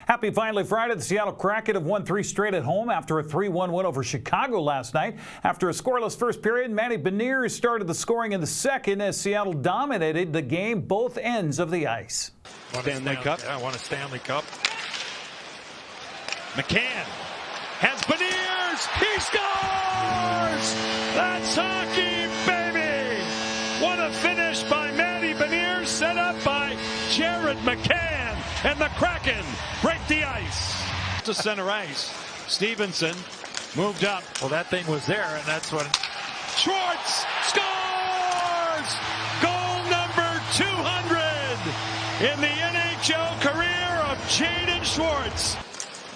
Happy finally Friday. The Seattle Kraken have won 3 straight at home after a 3-1 win over Chicago last night. After a scoreless first period, Matty Beniers started the scoring in the second as Seattle dominated the game both ends of the ice. Stanley Cup. Yeah, I won a Stanley Cup. McCann has Beniers. He scores! That's hockey, baby! What a finish by Matty Beniers, set up by Jared McCann. And the Kraken break the ice. To center ice. Stevenson moved up. Well, that thing was there, and that's what... Schwartz scores! Goal number 200 in the NHL career of Jaden Schwartz.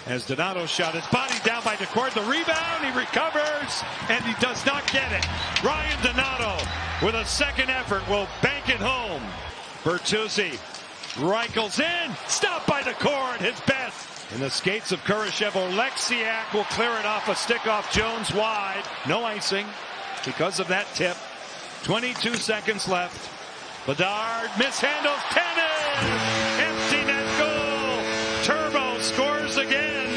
As Donato shot his body down by DeCord, the rebound, he recovers, and he does not get it. Ryan Donato, with a second effort, will bank it home. Bertuzzi, Reichel's in, stopped by DeCord, his best. In the skates of Kurashev, Oleksiak will clear it off a stick off Jones wide. No icing because of that tip. 22 seconds left. Bedard mishandles tennis. Empty net goal. Turbo scores again.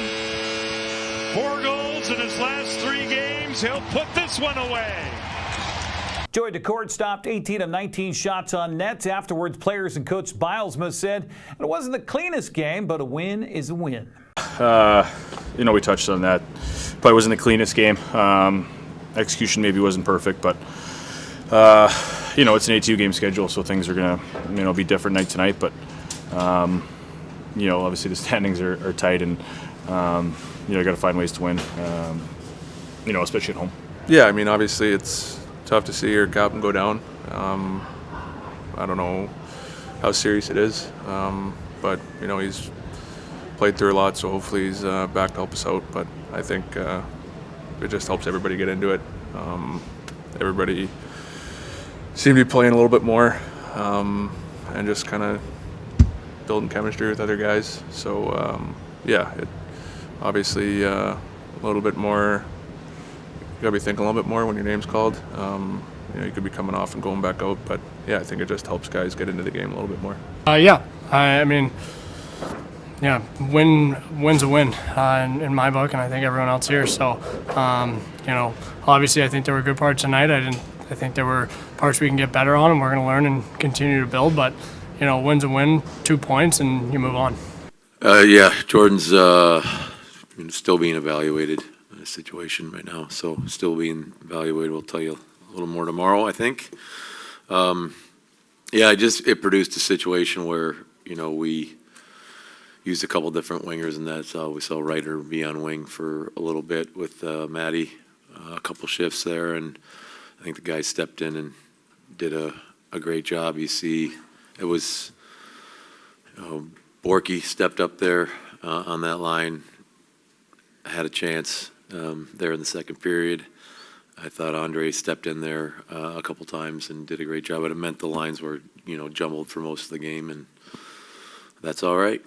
4 goals in his last 3 games. He'll put this one away. Joey DeCord stopped 18 of 19 shots on net. Afterwards, players and coach Bilesma said it wasn't the cleanest game, but a win is a win. We touched on that. Probably wasn't the cleanest game. Execution maybe wasn't perfect, but it's an 8-2 game schedule, so things are gonna be different night to night. But obviously the standings are tight, and you got to find ways to win. Especially at home. Yeah, obviously it's tough to see your captain go down. I don't know how serious it is, but he's played through a lot, so hopefully he's back to help us out. But I think it just helps everybody get into it. Everybody seemed to be playing a little bit more and just kind of building chemistry with other guys. So it obviously a little bit more. You got to be thinking a little bit more when your name's called. You could be coming off and going back out, but I think it just helps guys get into the game a little bit more. Win's a win in my book, and I think everyone else here. So, obviously, I think there were good parts tonight. I think there were parts we can get better on, and we're going to learn and continue to build. But, win's a win, 2 points, and you move on. Jordan's still being evaluated. Situation right now, so still being evaluated. We'll tell you a little more tomorrow, I think. It produced a situation where we used a couple different wingers, and that's how we saw Ryder be on wing for a little bit with Matty, a couple shifts there, and I think the guys stepped in and did a great job. You see, it was Borky stepped up there on that line, had a chance. There in the second period. I thought Andre stepped in there a couple times and did a great job, but it meant the lines were, jumbled for most of the game, and that's all right.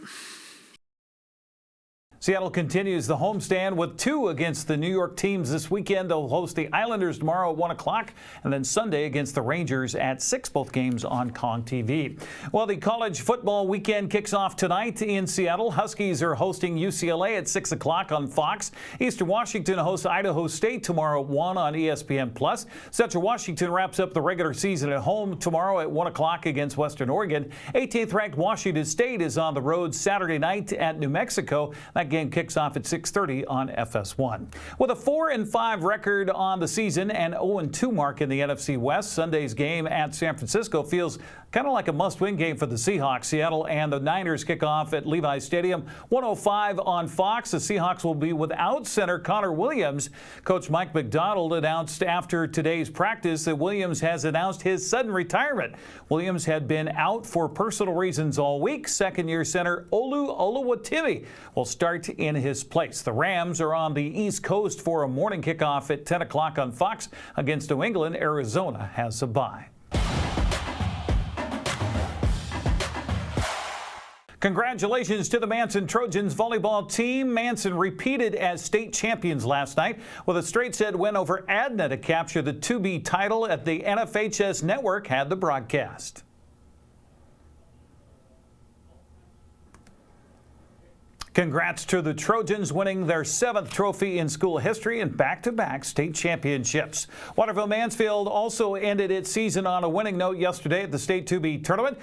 Seattle continues the homestand with 2 against the New York teams this weekend. They'll host the Islanders tomorrow at 1 o'clock and then Sunday against the Rangers at 6, both games on Kong TV. Well, the college football weekend kicks off tonight in Seattle. Huskies are hosting UCLA at 6 o'clock on Fox. Eastern Washington hosts Idaho State tomorrow at 1 on ESPN+. Central Washington wraps up the regular season at home tomorrow at 1 o'clock against Western Oregon. 18th ranked Washington State is on the road Saturday night at New Mexico. That game kicks off at 6:30 on FS1. With a 4-5 record on the season and 0-2 mark in the NFC West, Sunday's game at San Francisco feels kind of like a must-win game for the Seahawks. Seattle and the Niners kick off at Levi's Stadium, 1:05 on Fox. The Seahawks will be without center Connor Williams. Coach Mike McDonald announced after today's practice that Williams has announced his sudden retirement. Williams had been out for personal reasons all week. Second-year center Olu Oluwatimi will start in his place. The Rams are on the East Coast for a morning kickoff at 10 o'clock on Fox against New England. Arizona has a bye. Congratulations to the Manson Trojans volleyball team. Manson repeated as state champions last night with a straight set win over Adna to capture the 2B title at the NFHS Network had the broadcast. Congrats to the Trojans winning their 7th trophy in school history and back-to-back state championships. Waterville Mansfield also ended its season on a winning note yesterday at the State 2B tournament,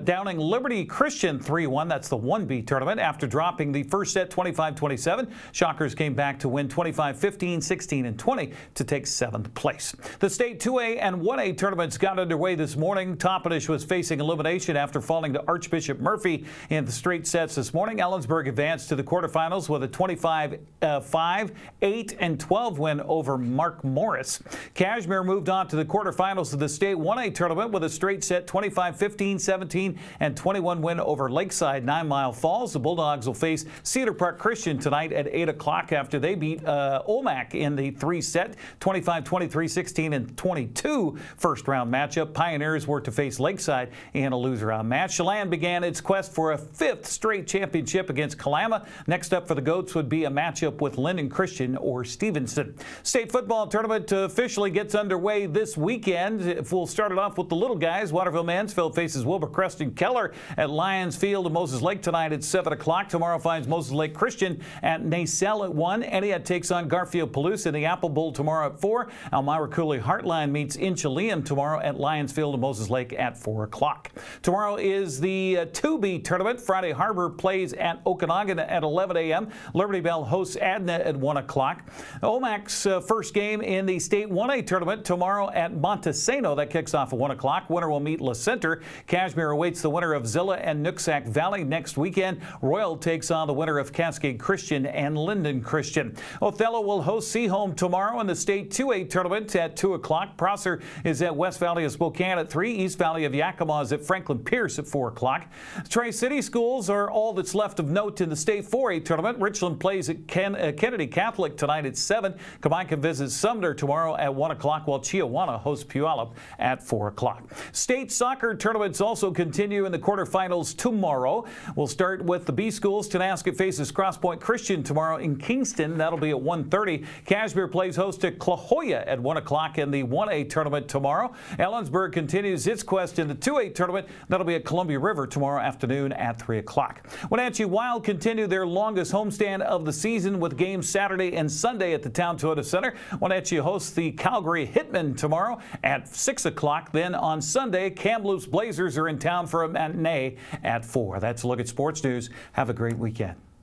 downing Liberty Christian 3-1. That's the 1B tournament. After dropping the first set 25-27, Shockers came back to win 25-15, 16, and 20 to take 7th place. The State 2A and 1A tournaments got underway this morning. Toppenish was facing elimination after falling to Archbishop Murphy in the straight sets this morning. Ellensburg advanced to the quarterfinals with a 25-5, 8, and 12 win over Mark Morris. Cashmere moved on to the quarterfinals of the State 1A tournament with a straight set 25-15, 17, and 21 win over Lakeside 9 Mile Falls. The Bulldogs will face Cedar Park Christian tonight at 8 o'clock after they beat Omak in the 3-set 25-23, 16, and 22 first-round matchup. Pioneers were to face Lakeside in a loser-round match. Chelan began its quest for a 5th straight championship against Kalama. Next up for the Goats would be a matchup with Linden Christian or Stevenson. State football tournament officially gets underway this weekend. We'll start it off with the little guys. Waterville Mansfield faces Wilbur Creston Keller at Lions Field and Moses Lake tonight at 7 o'clock. Tomorrow finds Moses Lake Christian at Nacelle at 1. Entiat takes on Garfield Palouse in the Apple Bowl tomorrow at 4. Elmira Cooley Heartline meets Inchelium tomorrow at Lions Field and Moses Lake at 4 o'clock. Tomorrow is the 2B tournament. Friday Harbor plays at Okanagan at 11 a.m. Liberty Bell hosts Adna at 1 o'clock. Omak's first game in the State 1A tournament tomorrow at Montesano. That kicks off at 1 o'clock. Winner will meet La Center. Cashmere awaits the winner of Zilla and Nooksack Valley next weekend. Royal takes on the winner of Cascade Christian and Linden Christian. Othello will host Seaholm tomorrow in the State 2A tournament at 2 o'clock. Prosser is at West Valley of Spokane at 3. East Valley of Yakima is at Franklin Pierce at 4 o'clock. Tri-City schools are all that's left of note in the State 4A tournament. Richland plays at Kennedy Catholic tonight at 7. Kabika visits Sumner tomorrow at 1 o'clock, while Chiawana hosts Puyallup at 4 o'clock. State soccer tournaments also continue in the quarterfinals tomorrow. We'll start with the B schools. Tonasket faces Cross Point Christian tomorrow in Kingston. That'll be at 1:30. Cashmere plays host to Clahoya at 1 o'clock in the 1A tournament tomorrow. Ellensburg continues its quest in the 2A tournament. That'll be at Columbia River tomorrow afternoon at 3 o'clock. Wenatchee Wild continue their longest homestand of the season with games Saturday and Sunday at the Town Toyota Center. Wenatchee hosts the Calgary Hitmen tomorrow at 6 o'clock. Then on Sunday, Kamloops Blazers are in town for a matinee at 4. That's a look at sports news. Have a great weekend.